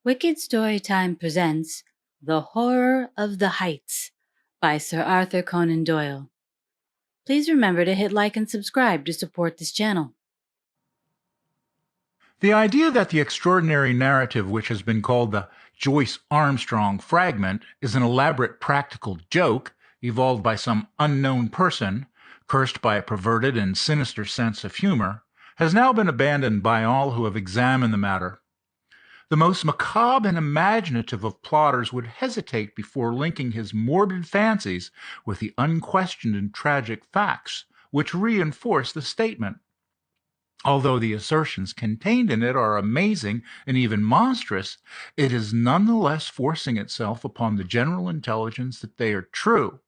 Wicked Storytime presents The Horror of the Heights by Sir Arthur Conan Doyle. Please remember to hit like and subscribe to support this channel. The idea that the extraordinary narrative which has been called the Joyce-Armstrong fragment is an elaborate practical joke evolved by some unknown person, cursed by a perverted and sinister sense of humor, has now been abandoned by all who have examined the matter. The most macabre and imaginative of plotters would hesitate before linking his morbid fancies with the unquestioned and tragic facts which reinforce the statement. Although the assertions contained in it are amazing and even monstrous, it is nonetheless forcing itself upon the general intelligence that they are true,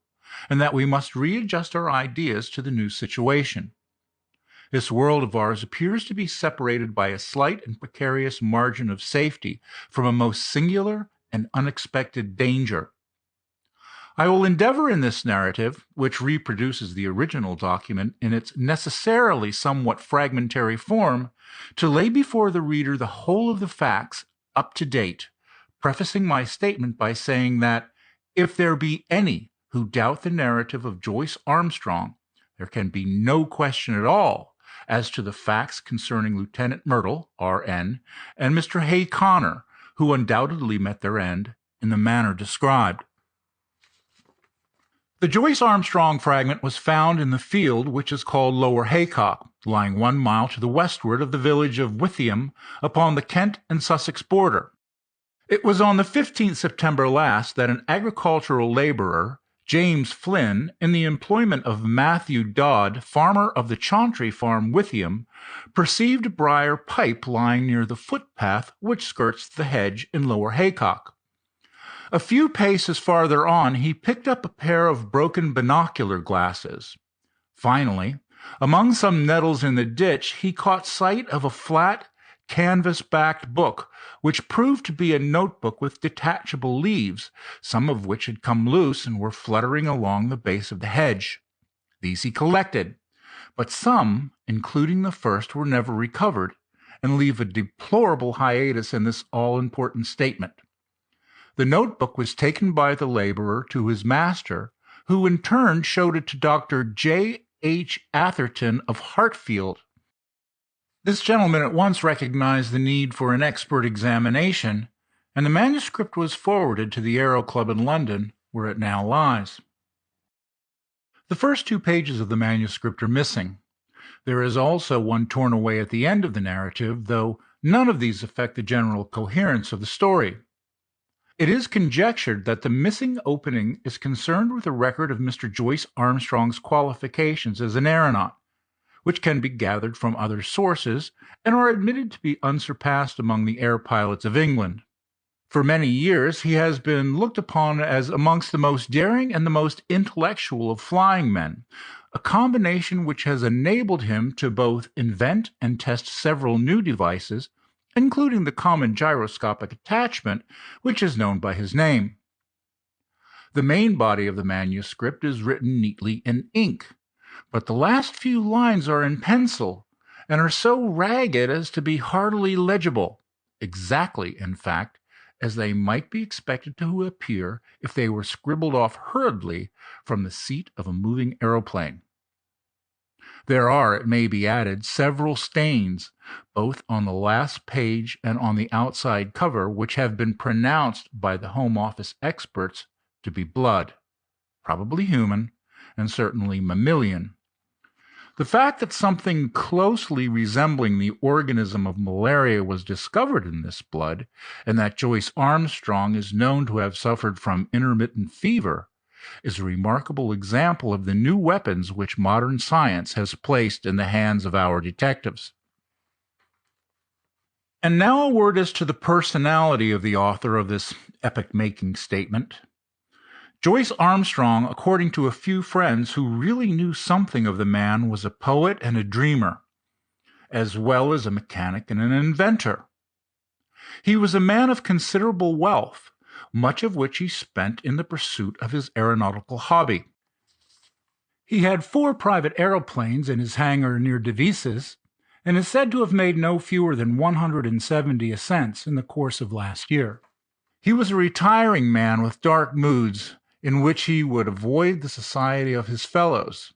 and that we must readjust our ideas to the new situation. This world of ours appears to be separated by a slight and precarious margin of safety from a most singular and unexpected danger. I will endeavor in this narrative, which reproduces the original document in its necessarily somewhat fragmentary form, to lay before the reader the whole of the facts up to date, prefacing my statement by saying that, if there be any who doubt the narrative of Joyce-Armstrong, there can be no question at all as to the facts concerning Lieutenant Myrtle, R.N., and Mr. Hay Connor, who undoubtedly met their end in the manner described. The Joyce-Armstrong fragment was found in the field which is called Lower Haycock, lying 1 mile to the westward of the village of Witham upon the Kent and Sussex border. It was on the 15th September last that an agricultural labourer, James Flynn, in the employment of Matthew Dodd, farmer of the Chauntry Farm, Witham, perceived a briar pipe lying near the footpath which skirts the hedge in Lower Haycock. A few paces farther on he picked up a pair of broken binocular glasses. Finally, among some nettles in the ditch, he caught sight of a flat, canvas-backed book, which proved to be a notebook with detachable leaves, some of which had come loose and were fluttering along the base of the hedge. These he collected, but some, including the first, were never recovered, and leave a deplorable hiatus in this all-important statement. The notebook was taken by the laborer to his master, who in turn showed it to Dr. J. H. Atherton of Hartfield. This gentleman at once recognized the need for an expert examination, and the manuscript was forwarded to the Aero Club in London, where it now lies. The first 2 pages of the manuscript are missing. There is also one torn away at the end of the narrative, though none of these affect the general coherence of the story. It is conjectured that the missing opening is concerned with a record of Mr. Joyce-Armstrong's qualifications as an aeronaut, which can be gathered from other sources and are admitted to be unsurpassed among the air pilots of England. For many years he has been looked upon as amongst the most daring and the most intellectual of flying men, a combination which has enabled him to both invent and test several new devices, including the common gyroscopic attachment, which is known by his name. The main body of the manuscript is written neatly in ink, but the last few lines are in pencil, and are so ragged as to be hardly legible, exactly, in fact, as they might be expected to appear if they were scribbled off hurriedly from the seat of a moving aeroplane. There are, it may be added, several stains, both on the last page and on the outside cover, which have been pronounced by the Home Office experts to be blood, probably human, and certainly mammalian. The fact that something closely resembling the organism of malaria was discovered in this blood, and that Joyce-Armstrong is known to have suffered from intermittent fever, is a remarkable example of the new weapons which modern science has placed in the hands of our detectives. And now a word as to the personality of the author of this epoch-making statement. Joyce-Armstrong, according to a few friends who really knew something of the man, was a poet and a dreamer, as well as a mechanic and an inventor. He was a man of considerable wealth, much of which he spent in the pursuit of his aeronautical hobby. He had 4 private aeroplanes in his hangar near Devizes, and is said to have made no fewer than 170 ascents in the course of last year. He was a retiring man with dark moods, in which he would avoid the society of his fellows.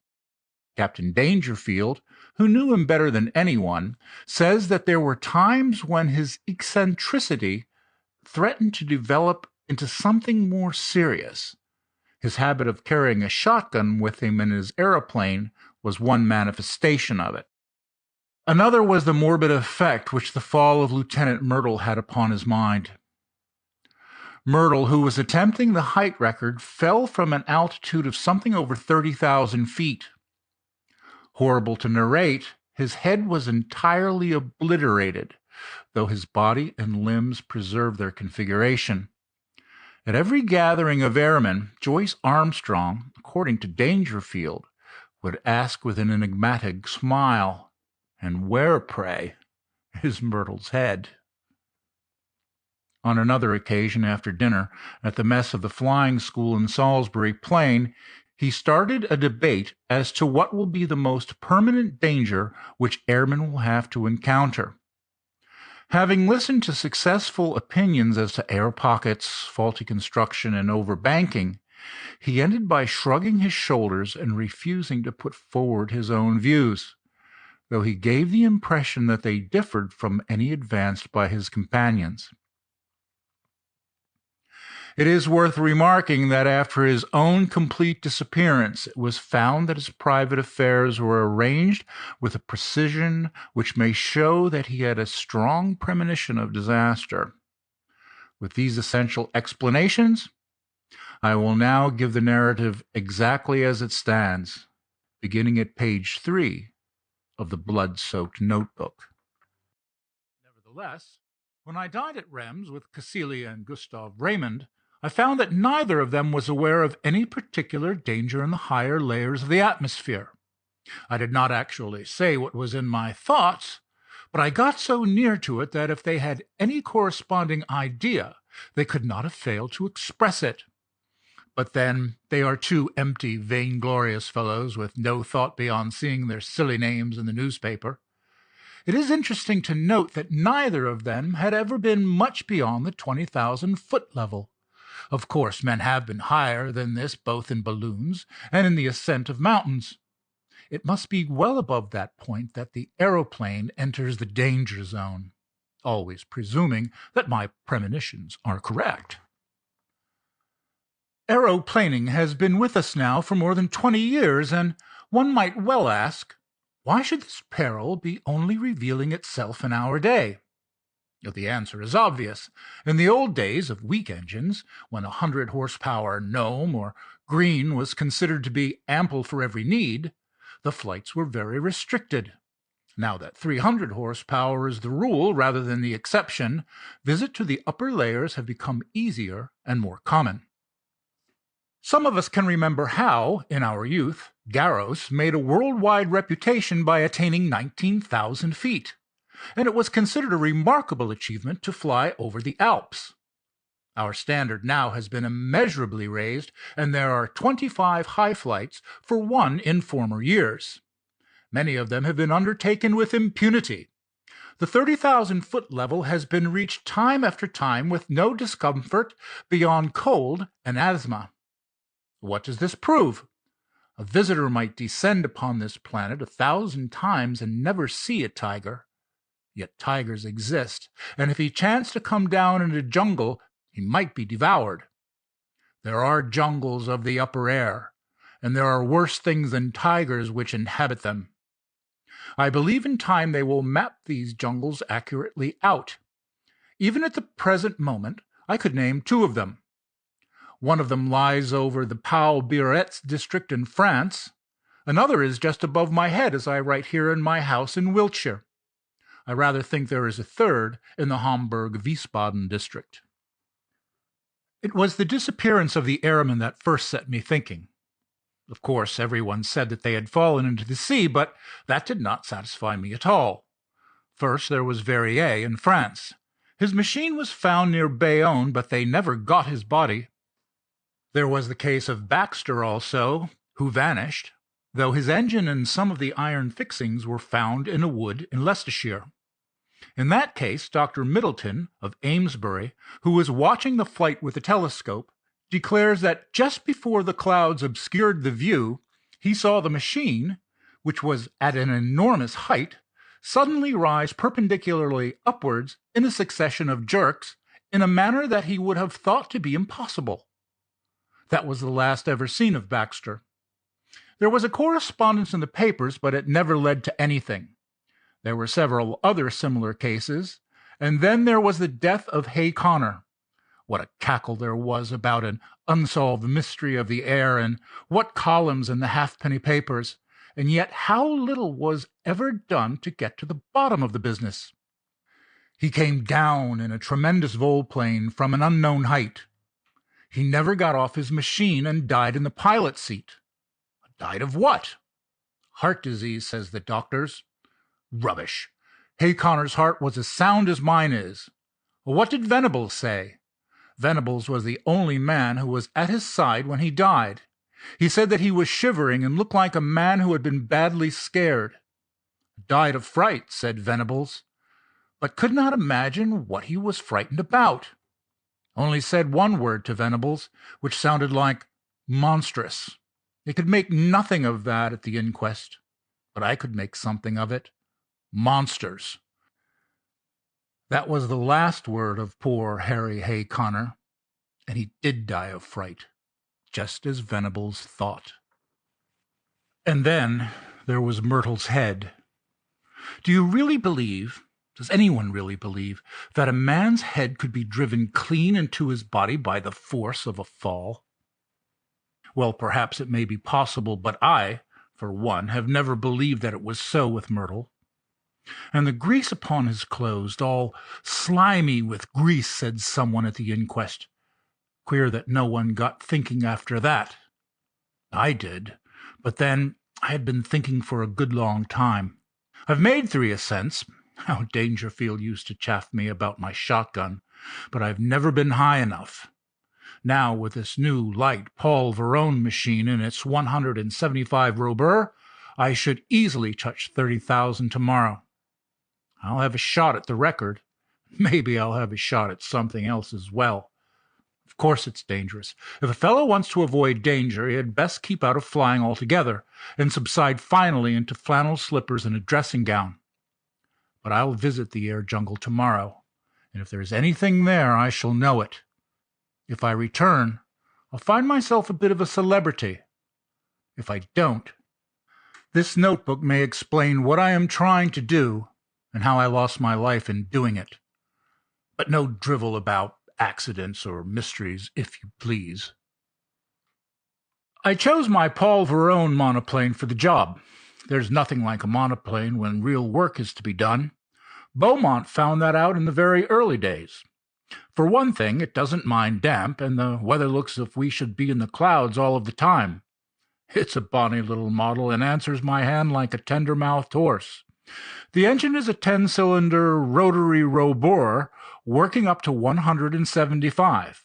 Captain Dangerfield, who knew him better than anyone, says that there were times when his eccentricity threatened to develop into something more serious. His habit of carrying a shotgun with him in his aeroplane was one manifestation of it. Another was the morbid effect which the fall of Lieutenant Myrtle had upon his mind. Myrtle, who was attempting the height record, fell from an altitude of something over 30,000 feet. Horrible to narrate, his head was entirely obliterated, though his body and limbs preserved their configuration. At every gathering of airmen, Joyce-Armstrong, according to Dangerfield, would ask with an enigmatic smile, "And where, pray, is Myrtle's head?" On another occasion, after dinner, at the mess of the flying school in Salisbury Plain, he started a debate as to what will be the most permanent danger which airmen will have to encounter. Having listened to successful opinions as to air pockets, faulty construction, and overbanking, he ended by shrugging his shoulders and refusing to put forward his own views, though he gave the impression that they differed from any advanced by his companions. It is worth remarking that after his own complete disappearance, it was found that his private affairs were arranged with a precision which may show that he had a strong premonition of disaster. With these essential explanations, I will now give the narrative exactly as it stands, beginning at page 3 of the blood-soaked notebook. Nevertheless, when I dined at Rheims with Cecilia and Gustav Raymond, I found that neither of them was aware of any particular danger in the higher layers of the atmosphere. I did not actually say what was in my thoughts, but I got so near to it that if they had any corresponding idea, they could not have failed to express it. But then they are two empty, vainglorious fellows with no thought beyond seeing their silly names in the newspaper. It is interesting to note that neither of them had ever been much beyond the 20,000-foot level. Of course, men have been higher than this both in balloons and in the ascent of mountains. It must be well above that point that the aeroplane enters the danger zone, always presuming that my premonitions are correct. Aeroplaning has been with us now for more than 20 years, and one might well ask, why should this peril be only revealing itself in our day? The answer is obvious. In the old days of weak engines, when a 100-horsepower Gnome or Green was considered to be ample for every need, the flights were very restricted. Now that 300 horsepower is the rule rather than the exception, visits to the upper layers have become easier and more common. Some of us can remember how, in our youth, Garros made a worldwide reputation by attaining 19,000 feet. And it was considered a remarkable achievement to fly over the Alps. Our standard now has been immeasurably raised, and there are 25 high flights for one in former years. Many of them have been undertaken with impunity. The 30,000-foot level has been reached time after time with no discomfort beyond cold and asthma. What does this prove? A visitor might descend upon this planet 1,000 times and never see a tiger. Yet tigers exist, and if he chanced to come down in a jungle, he might be devoured. There are jungles of the upper air, and there are worse things than tigers which inhabit them. I believe in time they will map these jungles accurately out. Even at the present moment, I could name 2 of them. One of them lies over the Pau-Biarritz district in France. Another is just above my head as I write here in my house in Wiltshire. I rather think there is a third in the Hamburg-Wiesbaden district. It was the disappearance of the airmen that first set me thinking. Of course, everyone said that they had fallen into the sea, but that did not satisfy me at all. First, there was Verrier in France. His machine was found near Bayonne, but they never got his body. There was the case of Baxter also, who vanished. though his engine and some of the iron fixings were found in a wood in Leicestershire. In that case, Dr. Middleton of Amesbury, who was watching the flight with a telescope, declares that just before the clouds obscured the view, he saw the machine, which was at an enormous height, suddenly rise perpendicularly upwards in a succession of jerks in a manner that he would have thought to be impossible. That was the last ever seen of Baxter. There was a correspondence in the papers, but it never led to anything. There were several other similar cases, and then there was the death of Hay Connor. What a cackle there was about an unsolved mystery of the air, and what columns in the halfpenny papers, and yet how little was ever done to get to the bottom of the business. He came down in a tremendous volplane from an unknown height. He never got off his machine and died in the pilot's seat. Died of what? Heart disease, says the doctors. Rubbish. Hay Connor's heart was as sound as mine is. Well, what did Venables say? Venables was the only man who was at his side when he died. He said that he was shivering and looked like a man who had been badly scared. Died of fright, said Venables, but could not imagine what he was frightened about. Only said one word to Venables, which sounded like monstrous. They could make nothing of that at the inquest, but I could make something of it. Monsters. That was the last word of poor Harry Hay Connor, and he did die of fright, just as Venables thought. And then there was Myrtle's head. Do you really believe, does anyone really believe, that a man's head could be driven clean into his body by the force of a fall? Well, perhaps it may be possible, but I, for one, have never believed that it was so with Myrtle. And the grease upon his clothes, all slimy with grease, said someone at the inquest. Queer that no one got thinking after that. I did, but then I had been thinking for a good long time. I've made 3 ascents. How Dangerfield used to chaff me about my shotgun, but I've never been high enough. Now, with this new light Paul Verone machine in its 175 Robur, I should easily touch 30,000 tomorrow. I'll have a shot at the record. Maybe I'll have a shot at something else as well. Of course it's dangerous. If a fellow wants to avoid danger, he had best keep out of flying altogether, and subside finally into flannel slippers and a dressing gown. But I'll visit the air jungle tomorrow, and if there's anything there, I shall know it. If I return, I'll find myself a bit of a celebrity. If I don't, this notebook may explain what I am trying to do and how I lost my life in doing it. But no drivel about accidents or mysteries, if you please. I chose my Paul Verone monoplane for the job. There's nothing like a monoplane when real work is to be done. Beaumont found that out in the very early days. For one thing, it doesn't mind damp, and the weather looks as if we should be in the clouds all of the time. It's a bonny little model and answers my hand like a tender-mouthed horse. The engine is a 10-cylinder rotary Robur working up to 175.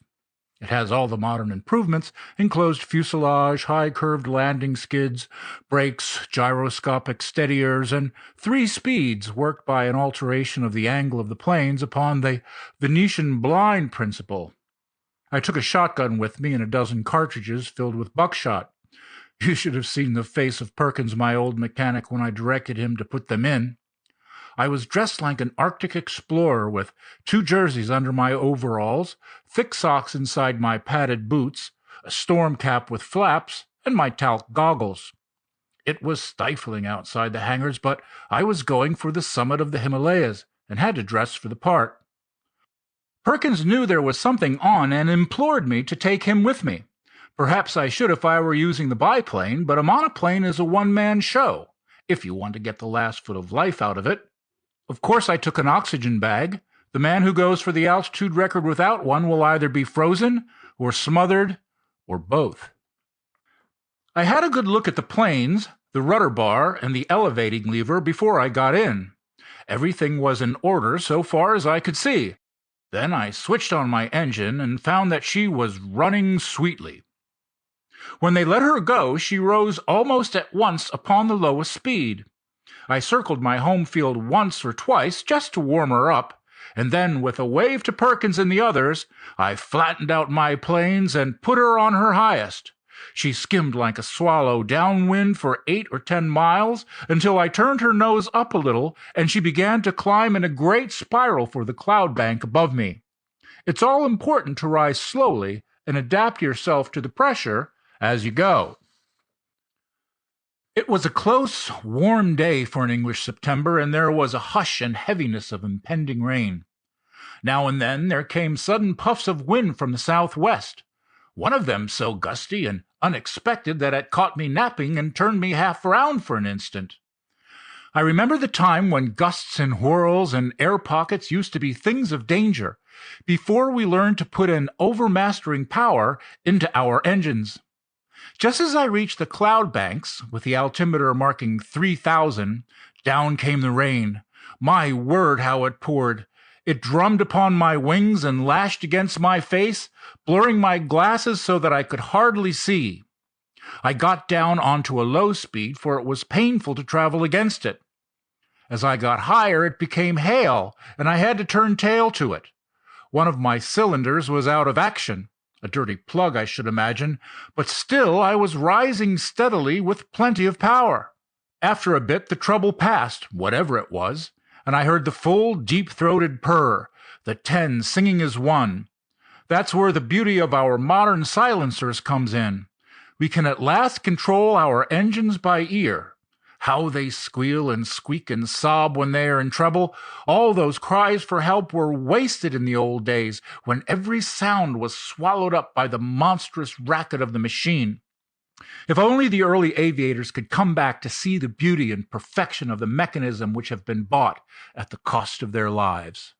It has all the modern improvements: enclosed fuselage, high-curved landing skids, brakes, gyroscopic steadiers, and 3 speeds worked by an alteration of the angle of the planes upon the Venetian blind principle. I took a shotgun with me and a dozen cartridges filled with buckshot. You should have seen the face of Perkins, my old mechanic, when I directed him to put them in. I was dressed like an Arctic explorer with 2 jerseys under my overalls, thick socks inside my padded boots, a storm cap with flaps, and my talc goggles. It was stifling outside the hangars, but I was going for the summit of the Himalayas and had to dress for the part. Perkins knew there was something on and implored me to take him with me. Perhaps I should if I were using the biplane, but a monoplane is a one-man show, if you want to get the last foot of life out of it. Of course I took an oxygen bag. The man who goes for the altitude record without one will either be frozen or smothered or both. I had a good look at the planes, the rudder bar, and the elevating lever before I got in. Everything was in order so far as I could see. Then I switched on my engine and found that she was running sweetly. When they let her go, she rose almost at once upon the lowest speed. I circled my home field once or twice just to warm her up, and then, with a wave to Perkins and the others, I flattened out my planes and put her on her highest. She skimmed like a swallow downwind for 8 or 10 miles until I turned her nose up a little and she began to climb in a great spiral for the cloud bank above me. It's all important to rise slowly and adapt yourself to the pressure as you go. It was a close, warm day for an English September, and there was a hush and heaviness of impending rain. Now and then there came sudden puffs of wind from the southwest, one of them so gusty and unexpected that it caught me napping and turned me half round for an instant. I remember the time when gusts and whirls and air pockets used to be things of danger, before we learned to put an overmastering power into our engines. Just as I reached the cloud banks, with the altimeter marking 3,000, down came the rain. My word, how it poured! It drummed upon my wings and lashed against my face, blurring my glasses so that I could hardly see. I got down onto a low speed, for it was painful to travel against it. As I got higher, it became hail, and I had to turn tail to it. One of my cylinders was out of action. A dirty plug, I should imagine, but still I was rising steadily with plenty of power. After a bit the trouble passed, whatever it was, and I heard the full, deep-throated purr, the 10 singing as one. That's where the beauty of our modern silencers comes in. We can at last control our engines by ear. How they squeal and squeak and sob when they are in trouble. All those cries for help were wasted in the old days, when every sound was swallowed up by the monstrous racket of the machine. If only the early aviators could come back to see the beauty and perfection of the mechanism which have been bought at the cost of their lives.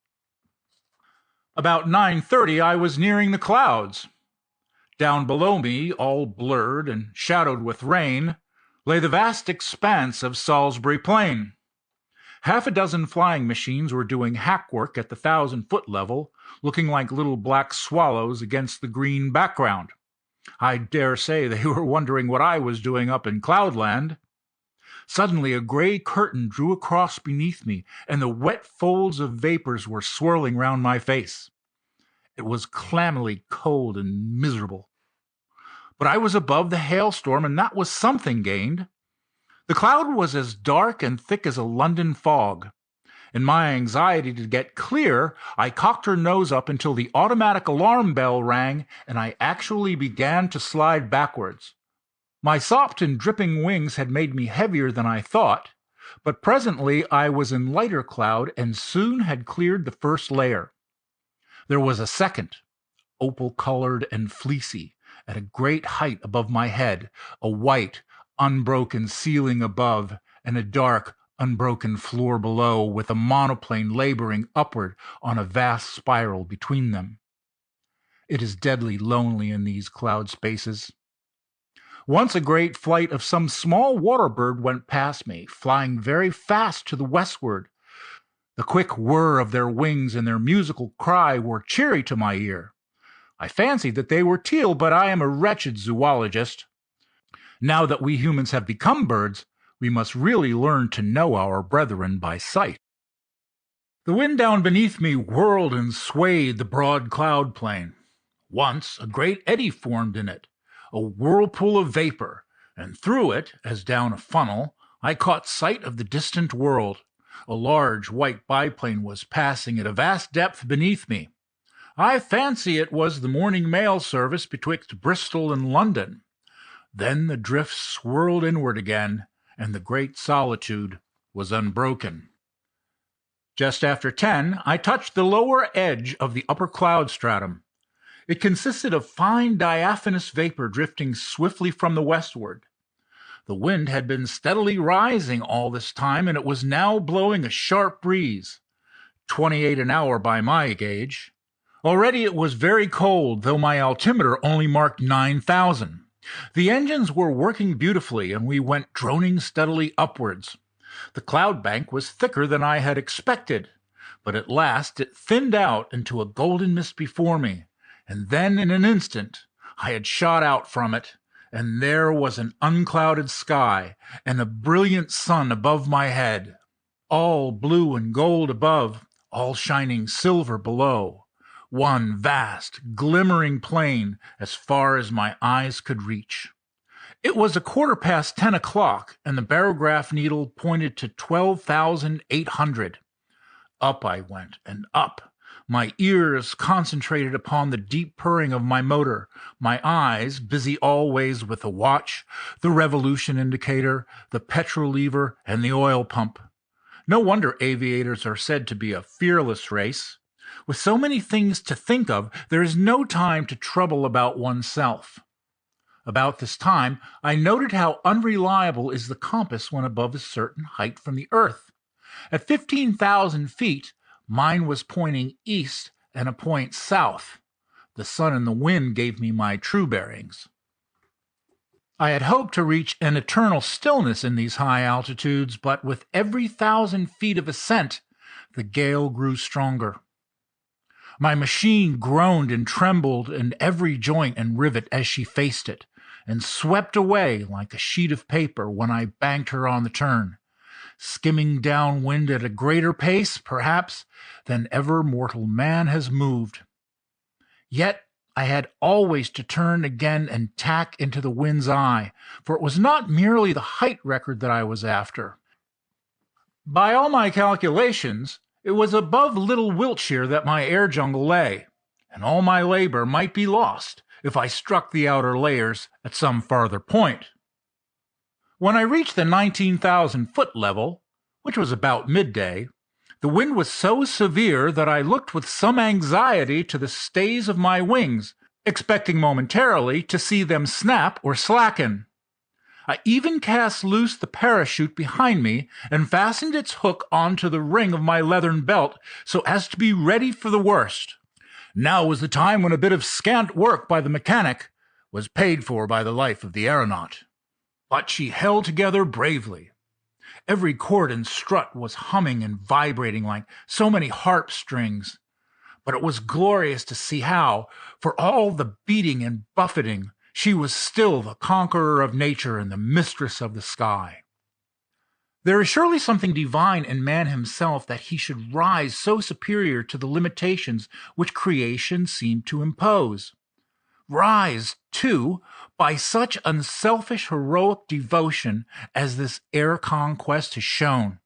About 9:30 I was nearing the clouds. Down below me, all blurred and shadowed with rain, lay the vast expanse of Salisbury Plain. Half a dozen flying machines were doing hack work at the 1,000-foot level, looking like little black swallows against the green background. I dare say they were wondering what I was doing up in Cloudland. Suddenly a gray curtain drew across beneath me, and the wet folds of vapors were swirling round my face. It was clammily cold and miserable. But I was above the hailstorm, and that was something gained. The cloud was as dark and thick as a London fog. In my anxiety to get clear, I cocked her nose up until the automatic alarm bell rang, and I actually began to slide backwards. My sopped and dripping wings had made me heavier than I thought, but presently I was in lighter cloud and soon had cleared the first layer. There was a second, opal-colored and fleecy, at a great height above my head, a white, unbroken ceiling above, and a dark, unbroken floor below, with a monoplane laboring upward on a vast spiral between them. It is deadly lonely in these cloud spaces. Once a great flight of some small water bird went past me, flying very fast to the westward. The quick whir of their wings and their musical cry were cheery to my ear. I fancied that they were teal, but I am a wretched zoologist. Now that we humans have become birds, we must really learn to know our brethren by sight. The wind down beneath me whirled and swayed the broad cloud plain. Once a great eddy formed in it, a whirlpool of vapor, and through it, as down a funnel, I caught sight of the distant world. A large white biplane was passing at a vast depth beneath me. I fancy it was the morning mail service betwixt Bristol and London. Then the drift swirled inward again, and the great solitude was unbroken. Just after 10, I touched the lower edge of the upper cloud stratum. It consisted of fine diaphanous vapor drifting swiftly from the westward. The wind had been steadily rising all this time, and it was now blowing a sharp breeze, 28 an hour by my gauge. Already it was very cold, though my altimeter only marked 9,000. The engines were working beautifully, and we went droning steadily upwards. The cloud bank was thicker than I had expected, but at last it thinned out into a golden mist before me, and then in an instant I had shot out from it, and there was an unclouded sky and a brilliant sun above my head, all blue and gold above, all shining silver below, one vast, glimmering plain as far as my eyes could reach. It was 10:15, and the barograph needle pointed to 12,800. Up I went and up, my ears concentrated upon the deep purring of my motor, my eyes busy always with the watch, the revolution indicator, the petrol lever, and the oil pump. No wonder aviators are said to be a fearless race. With so many things to think of, there is no time to trouble about oneself. About this time, I noted how unreliable is the compass when above a certain height from the earth. At 15,000 feet, mine was pointing east and a point south. The sun and the wind gave me my true bearings. I had hoped to reach an eternal stillness in these high altitudes, but with every 1,000 feet of ascent, the gale grew stronger. My machine groaned and trembled in every joint and rivet as she faced it, and swept away like a sheet of paper when I banked her on the turn, skimming downwind at a greater pace, perhaps, than ever mortal man has moved. Yet I had always to turn again and tack into the wind's eye, for it was not merely the height record that I was after. By all my calculations, it was above Little Wiltshire that my air jungle lay, and all my labor might be lost if I struck the outer layers at some farther point. When I reached the 19,000-foot level, which was about midday, the wind was so severe that I looked with some anxiety to the stays of my wings, expecting momentarily to see them snap or slacken. I even cast loose the parachute behind me and fastened its hook onto the ring of my leathern belt so as to be ready for the worst. Now was the time when a bit of scant work by the mechanic was paid for by the life of the aeronaut. But she held together bravely. Every cord and strut was humming and vibrating like so many harp strings. But it was glorious to see how, for all the beating and buffeting, she was still the conqueror of nature and the mistress of the sky. There is surely something divine in man himself that he should rise so superior to the limitations which creation seemed to impose. Rise, too, by such unselfish heroic devotion as this air conquest has shown.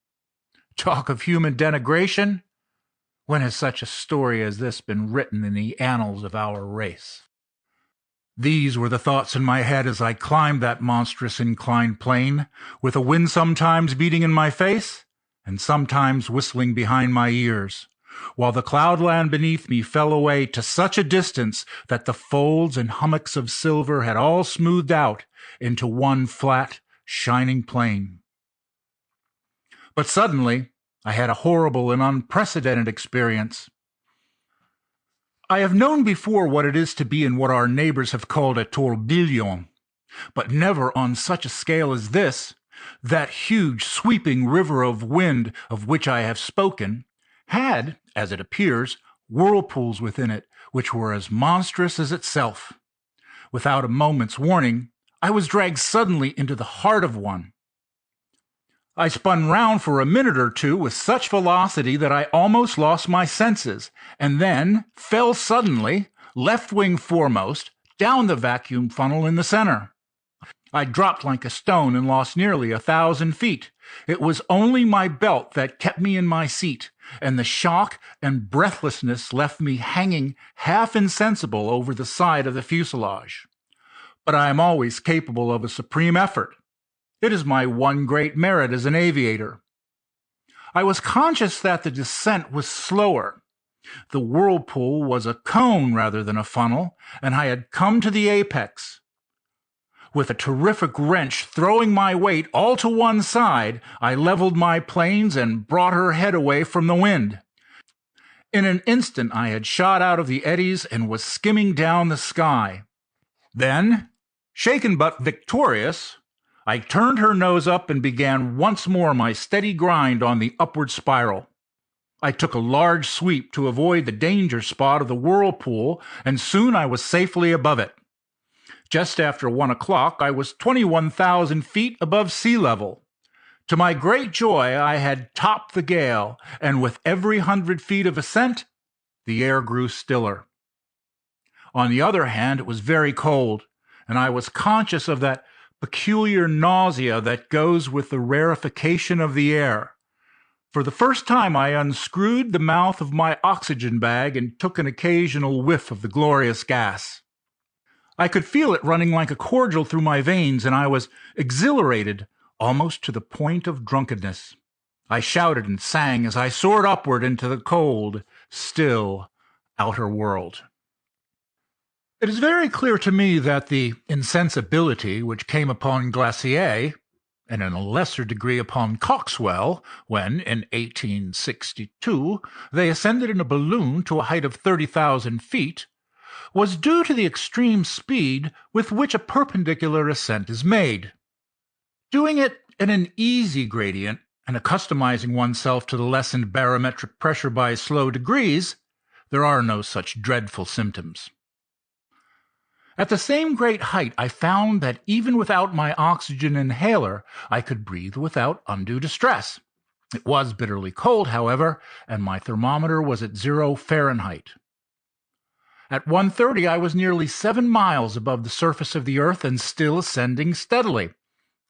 Talk of human denigration? When has such a story as this been written in the annals of our race? These were the thoughts in my head as I climbed that monstrous inclined plane, with the wind sometimes beating in my face and sometimes whistling behind my ears, while the cloudland beneath me fell away to such a distance that the folds and hummocks of silver had all smoothed out into one flat, shining plain. But suddenly I had a horrible and unprecedented experience. I have known before what it is to be in what our neighbors have called a tourbillon, but never on such a scale as this. That huge, sweeping river of wind of which I have spoken had, as it appears, whirlpools within it which were as monstrous as itself. Without a moment's warning, I was dragged suddenly into the heart of one. I spun round for a minute or two with such velocity that I almost lost my senses, and then fell suddenly, left wing foremost, down the vacuum funnel in the center. I dropped like a stone and lost nearly 1,000 feet. It was only my belt that kept me in my seat, and the shock and breathlessness left me hanging half insensible over the side of the fuselage. But I am always capable of a supreme effort. It is my one great merit as an aviator. I was conscious that the descent was slower. The whirlpool was a cone rather than a funnel, and I had come to the apex. With a terrific wrench throwing my weight all to one side, I leveled my planes and brought her head away from the wind. In an instant I had shot out of the eddies and was skimming down the sky. Then, shaken but victorious, I turned her nose up and began once more my steady grind on the upward spiral. I took a large sweep to avoid the danger spot of the whirlpool, and soon I was safely above it. Just after 1 o'clock, I was 21,000 feet above sea level. To my great joy, I had topped the gale, and with every 100 feet of ascent, the air grew stiller. On the other hand, it was very cold, and I was conscious of that peculiar nausea that goes with the rarefaction of the air. For the first time, I unscrewed the mouth of my oxygen bag and took an occasional whiff of the glorious gas. I could feel it running like a cordial through my veins, and I was exhilarated almost to the point of drunkenness. I shouted and sang as I soared upward into the cold, still outer world. It is very clear to me that the insensibility which came upon Glacier, and in a lesser degree upon Coxwell, when, in 1862, they ascended in a balloon to a height of 30,000 feet, was due to the extreme speed with which a perpendicular ascent is made. Doing it in an easy gradient and accustomizing oneself to the lessened barometric pressure by slow degrees, there are no such dreadful symptoms. At the same great height, I found that even without my oxygen inhaler, I could breathe without undue distress. It was bitterly cold, however, and my thermometer was at 0 Fahrenheit. At 1:30, I was nearly 7 miles above the surface of the earth and still ascending steadily.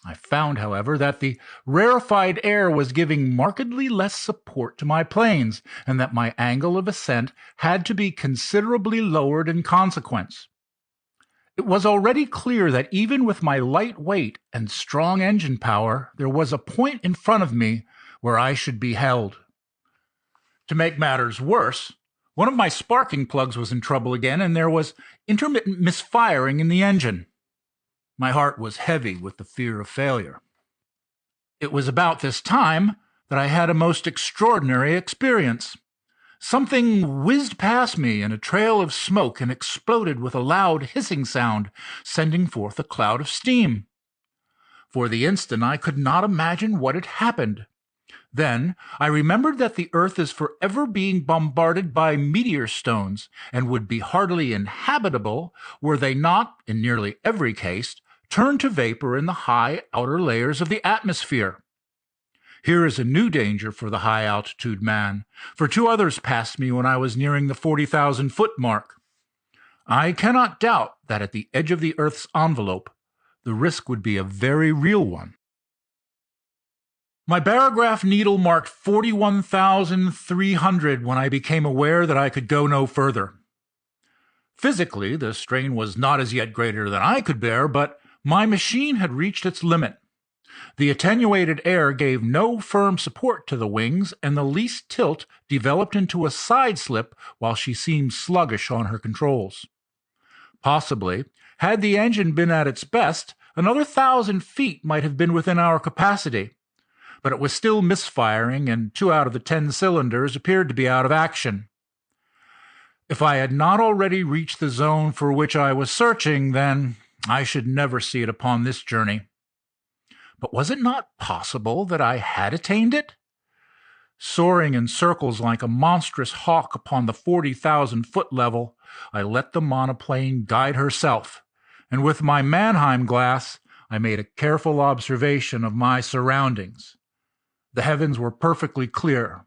I found, however, that the rarefied air was giving markedly less support to my planes, and that my angle of ascent had to be considerably lowered in consequence. It was already clear that even with my light weight and strong engine power, there was a point in front of me where I should be held. To make matters worse, one of my sparking plugs was in trouble again, and there was intermittent misfiring in the engine. My heart was heavy with the fear of failure. It was about this time that I had a most extraordinary experience. Something whizzed past me in a trail of smoke and exploded with a loud hissing sound, sending forth a cloud of steam. For the instant I could not imagine what had happened. Then I remembered that the earth is forever being bombarded by meteor stones, and would be hardly inhabitable were they not, in nearly every case, turned to vapor in the high outer layers of the atmosphere. Here is a new danger for the high-altitude man, for 2 others passed me when I was nearing the 40,000-foot mark. I cannot doubt that at the edge of the Earth's envelope, the risk would be a very real one. My barograph needle marked 41,300 when I became aware that I could go no further. Physically, the strain was not as yet greater than I could bear, but my machine had reached its limit. The attenuated air gave no firm support to the wings, and the least tilt developed into a side slip while she seemed sluggish on her controls. Possibly, had the engine been at its best, another 1,000 feet might have been within our capacity, but it was still misfiring, and 2 out of the 10 cylinders appeared to be out of action. If I had not already reached the zone for which I was searching, then I should never see it upon this journey. But was it not possible that I had attained it? Soaring in circles like a monstrous hawk upon the 40,000-foot level, I let the monoplane guide herself, and with my Mannheim glass, I made a careful observation of my surroundings. The heavens were perfectly clear.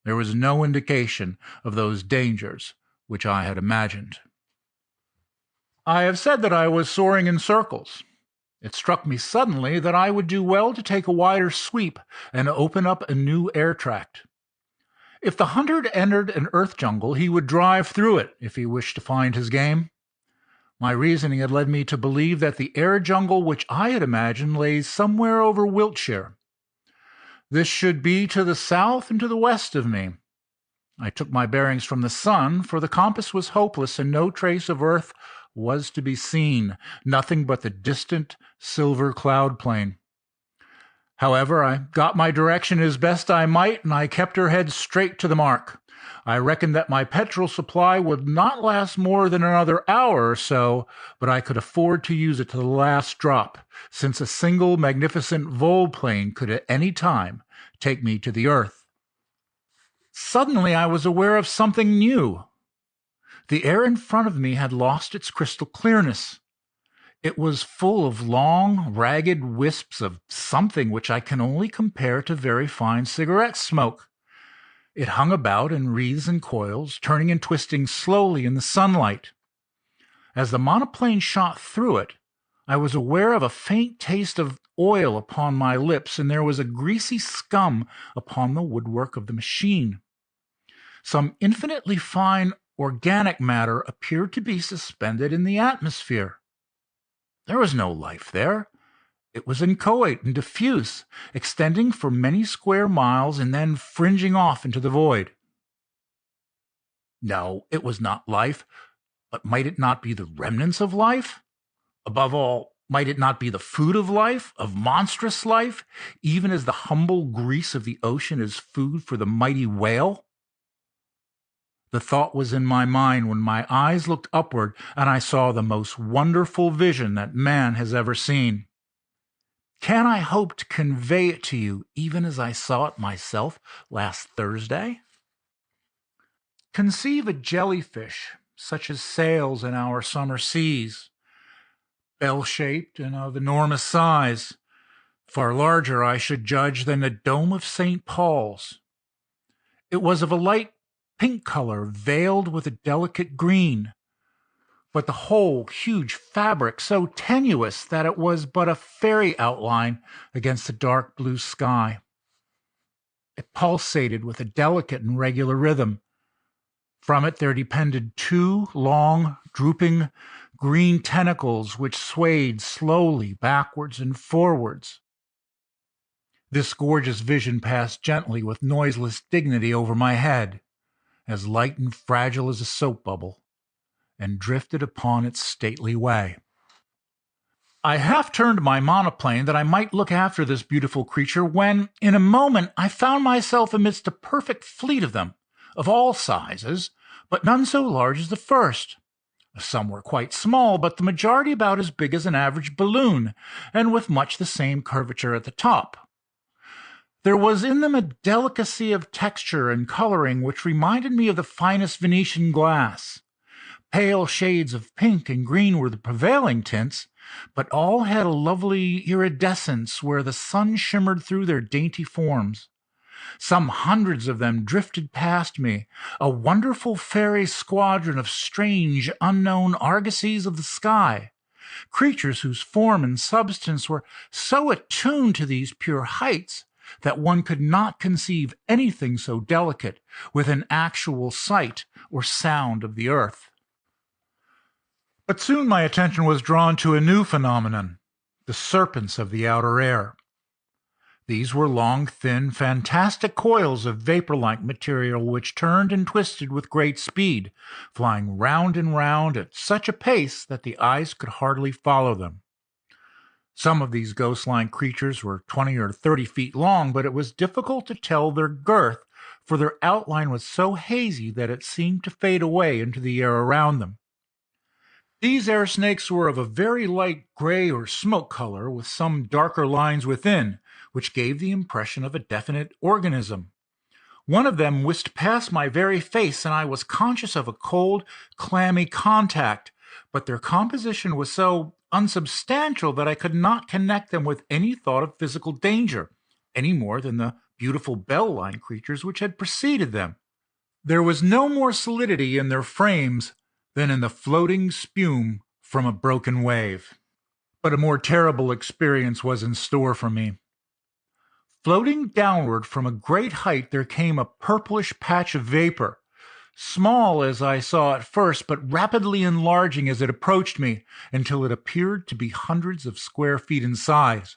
There was no indication of those dangers which I had imagined. I have said that I was soaring in circles. It struck me suddenly that I would do well to take a wider sweep and open up a new air tract. If the hunter entered an earth jungle, he would drive through it if he wished to find his game. My reasoning had led me to believe that the air jungle which I had imagined lay somewhere over Wiltshire. This should be to the south and to the west of me. I took my bearings from the sun, for the compass was hopeless and no trace of earth was to be seen, nothing but the distant silver cloud plain. However, I got my direction as best I might, and I kept her head straight to the mark. I reckoned that my petrol supply would not last more than another hour or so, but I could afford to use it to the last drop, since a single magnificent volplane could at any time take me to the earth. Suddenly I was aware of something new. The air in front of me had lost its crystal clearness. It was full of long, ragged wisps of something which I can only compare to very fine cigarette smoke. It hung about in wreaths and coils, turning and twisting slowly in the sunlight. As the monoplane shot through it, I was aware of a faint taste of oil upon my lips, and there was a greasy scum upon the woodwork of the machine. Some infinitely fine organic matter appeared to be suspended in the atmosphere. There was no life there. It was inchoate and diffuse, extending for many square miles and then fringing off into the void. No, it was not life, but might it not be the remnants of life? Above all, might it not be the food of life, of monstrous life, even as the humble grease of the ocean is food for the mighty whale? The thought was in my mind when my eyes looked upward and I saw the most wonderful vision that man has ever seen. Can I hope to convey it to you even as I saw it myself last Thursday? Conceive a jellyfish, such as sails in our summer seas, bell-shaped and of enormous size, far larger, I should judge, than the dome of St. Paul's. It was of a light pink color, veiled with a delicate green, but the whole huge fabric so tenuous that it was but a fairy outline against the dark blue sky. It pulsated with a delicate and regular rhythm. From it there depended two long, drooping green tentacles which swayed slowly backwards and forwards. This gorgeous vision passed gently with noiseless dignity over my head, as light and fragile as a soap bubble, and drifted upon its stately way. I half turned my monoplane that I might look after this beautiful creature when, in a moment, I found myself amidst a perfect fleet of them, of all sizes, but none so large as the first. Some were quite small, but the majority about as big as an average balloon, and with much the same curvature at the top. There was in them a delicacy of texture and coloring which reminded me of the finest Venetian glass. Pale shades of pink and green were the prevailing tints, but all had a lovely iridescence where the sun shimmered through their dainty forms. Some hundreds of them drifted past me, a wonderful fairy squadron of strange, unknown argosies of the sky, creatures whose form and substance were so attuned to these pure heights that one could not conceive anything so delicate within actual sight or sound of the earth. But soon my attention was drawn to a new phenomenon, the serpents of the outer air. These were long, thin, fantastic coils of vapor-like material which turned and twisted with great speed, flying round and round at such a pace that the eyes could hardly follow them. Some of these ghost-like creatures were 20 or 30 feet long, but it was difficult to tell their girth, for their outline was so hazy that it seemed to fade away into the air around them. These air snakes were of a very light gray or smoke color, with some darker lines within, which gave the impression of a definite organism. One of them whisked past my very face, and I was conscious of a cold, clammy contact, but their composition was so unsubstantial that I could not connect them with any thought of physical danger, any more than the beautiful bell-line creatures which had preceded them. There was no more solidity in their frames than in the floating spume from a broken wave. But a more terrible experience was in store for me. Floating downward from a great height there came a purplish patch of vapor, small as I saw at first, but rapidly enlarging as it approached me until it appeared to be hundreds of square feet in size.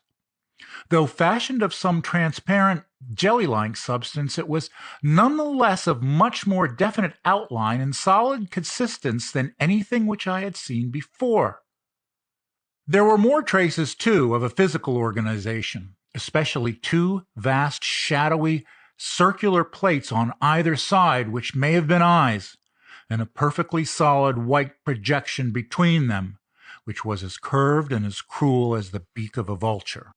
Though fashioned of some transparent, jelly-like substance, it was none the less of much more definite outline and solid consistence than anything which I had seen before. There were more traces, too, of a physical organization, especially two vast, shadowy, circular plates on either side, which may have been eyes, and a perfectly solid white projection between them, which was as curved and as cruel as the beak of a vulture.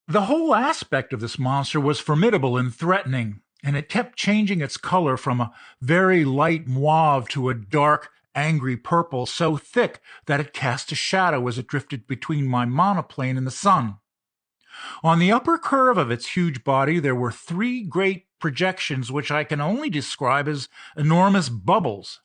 The whole aspect of this monster was formidable and threatening, and it kept changing its color from a very light mauve to a dark angry purple so thick that it cast a shadow as it drifted between my monoplane and the sun. On the upper curve of its huge body there were three great projections which I can only describe as enormous bubbles,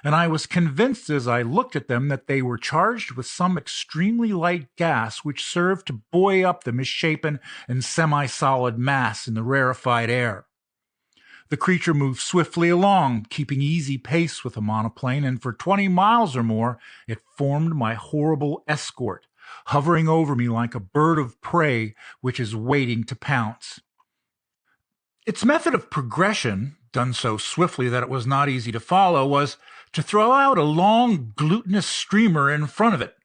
and I was convinced as I looked at them that they were charged with some extremely light gas which served to buoy up the misshapen and semi-solid mass in the rarefied air. The creature moved swiftly along, keeping easy pace with the monoplane, and for 20 miles or more it formed my horrible escort, hovering over me like a bird of prey which is waiting to pounce. Its method of progression, done so swiftly that it was not easy to follow, was to throw out a long glutinous streamer in front of it,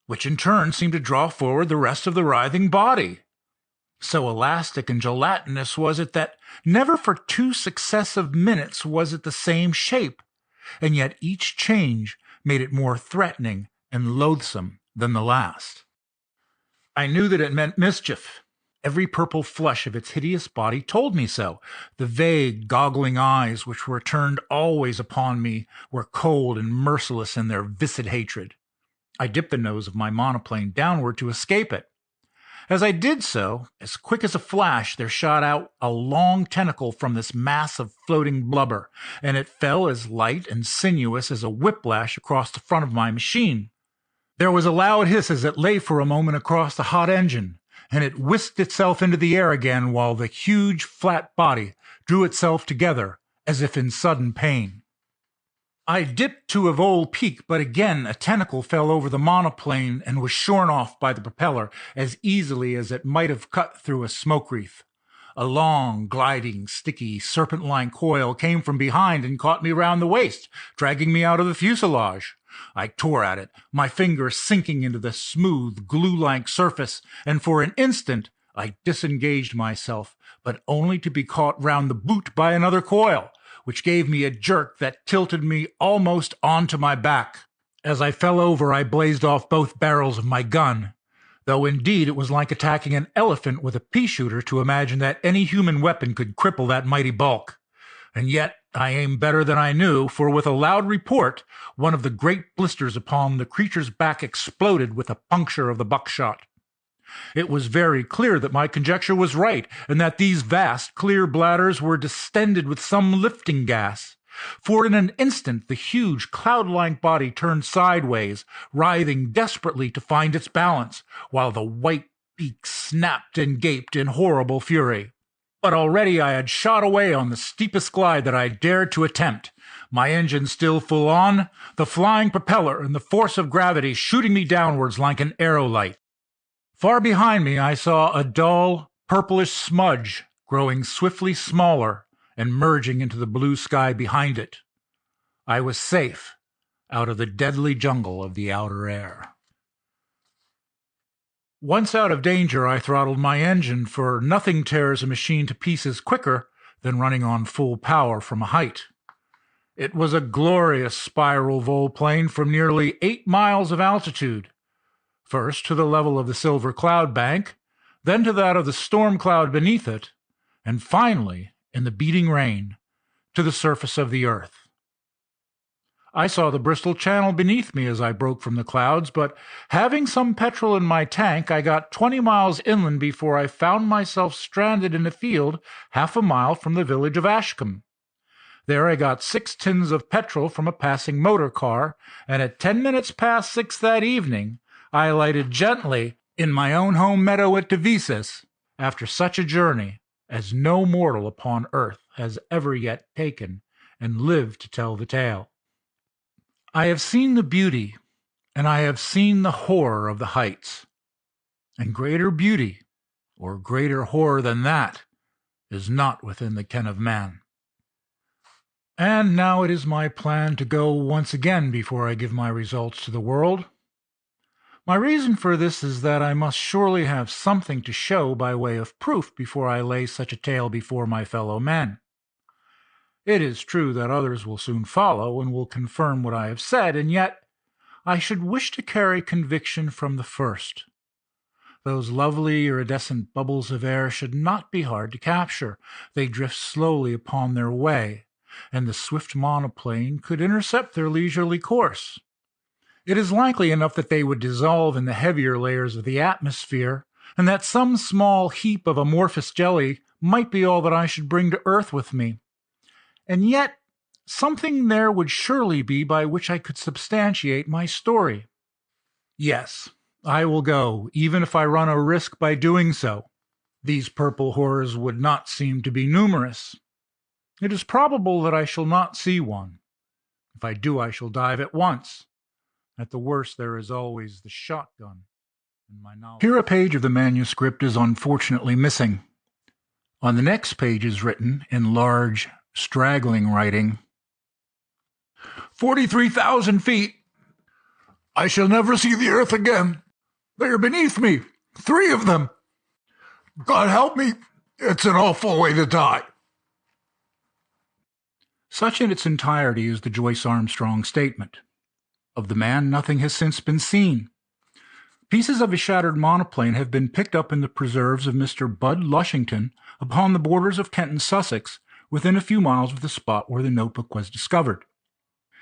which in turn seemed to draw forward the rest of the writhing body. So elastic and gelatinous was it that never for 2 successive minutes was it the same shape, and yet each change made it more threatening and loathsome than the last. I knew that it meant mischief. Every purple flush of its hideous body told me so. The vague, goggling eyes, which were turned always upon me, were cold and merciless in their viscid hatred. I dipped the nose of my monoplane downward to escape it. As I did so, as quick as a flash, there shot out a long tentacle from this mass of floating blubber, and it fell as light and sinuous as a whiplash across the front of my machine. There was a loud hiss as it lay for a moment across the hot engine, and it whisked itself into the air again while the huge, flat body drew itself together as if in sudden pain. I dipped to a vol peak, but again a tentacle fell over the monoplane and was shorn off by the propeller as easily as it might have cut through a smoke wreath. A long, gliding, sticky, serpent-like coil came from behind and caught me round the waist, dragging me out of the fuselage. I tore at it, my fingers sinking into the smooth, glue-like surface, and for an instant I disengaged myself, but only to be caught round the boot by another coil, which gave me a jerk that tilted me almost onto my back. As I fell over, I blazed off both barrels of my gun, though indeed it was like attacking an elephant with a pea-shooter to imagine that any human weapon could cripple that mighty bulk. And yet I aimed better than I knew, for with a loud report, one of the great blisters upon the creature's back exploded with a puncture of the buckshot. It was very clear that my conjecture was right, and that these vast, clear bladders were distended with some lifting gas. For in an instant the huge, cloud-like body turned sideways, writhing desperately to find its balance, while the white beak snapped and gaped in horrible fury. But already I had shot away on the steepest glide that I dared to attempt, my engine still full on, the flying propeller and the force of gravity shooting me downwards like an aerolite. Far behind me I saw a dull, purplish smudge growing swiftly smaller and merging into the blue sky behind it. I was safe out of the deadly jungle of the outer air. Once out of danger, I throttled my engine, for nothing tears a machine to pieces quicker than running on full power from a height. It was a glorious spiral volplane from nearly 8 miles of altitude, first to the level of the silver cloud bank, then to that of the storm cloud beneath it, and finally, in the beating rain, to the surface of the earth. I saw the Bristol Channel beneath me as I broke from the clouds, but having some petrol in my tank, I got 20 miles inland before I found myself stranded in a field half a mile from the village of Ashcombe. There I got 6 tins of petrol from a passing motor car, and at 10 minutes past 6 that evening, I alighted gently in my own home meadow at Devizes, after such a journey as no mortal upon earth has ever yet taken, and lived to tell the tale. I have seen the beauty, and I have seen the horror of the heights, and greater beauty, or greater horror than that, is not within the ken of man. And now it is my plan to go once again before I give my results to the world. My reason for this is that I must surely have something to show by way of proof before I lay such a tale before my fellow men. It is true that others will soon follow and will confirm what I have said, and yet I should wish to carry conviction from the first. Those lovely iridescent bubbles of air should not be hard to capture. They drift slowly upon their way, and the swift monoplane could intercept their leisurely course. It is likely enough that they would dissolve in the heavier layers of the atmosphere, and that some small heap of amorphous jelly might be all that I should bring to Earth with me. And yet, something there would surely be by which I could substantiate my story. Yes, I will go, even if I run a risk by doing so. These purple horrors would not seem to be numerous. It is probable that I shall not see one. If I do, I shall dive at once. At the worst, there is always the shotgun in my knowledge. Here a page of the manuscript is unfortunately missing. On the next page is written, in large, straggling writing, 43,000 feet. I shall never see the earth again. They are beneath me, 3 of them. God help me, it's an awful way to die. Such in its entirety is the Joyce-Armstrong statement. Of the man, nothing has since been seen. Pieces of a shattered monoplane have been picked up in the preserves of Mr. Bud Lushington upon the borders of Kent and Sussex, within a few miles of the spot where the notebook was discovered.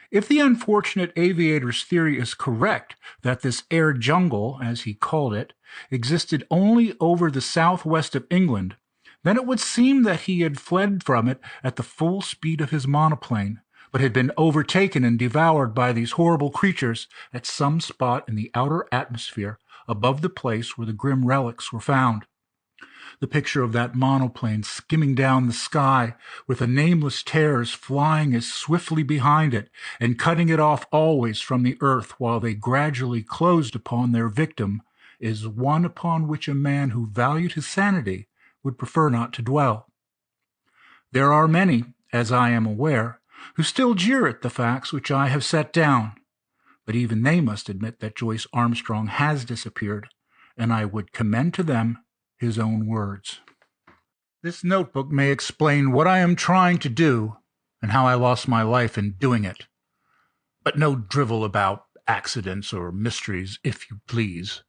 If the unfortunate aviator's theory is correct that this air jungle, as he called it, existed only over the southwest of England, then it would seem that he had fled from it at the full speed of his monoplane, but had been overtaken and devoured by these horrible creatures at some spot in the outer atmosphere above the place where the grim relics were found. The picture of that monoplane skimming down the sky, with the nameless terrors flying as swiftly behind it and cutting it off always from the earth while they gradually closed upon their victim, is one upon which a man who valued his sanity would prefer not to dwell. There are many, as I am aware, who still jeer at the facts which I have set down, but even they must admit that Joyce-Armstrong has disappeared, and I would commend to them his own words. This notebook may explain what I am trying to do and how I lost my life in doing it, but no drivel about accidents or mysteries, if you please.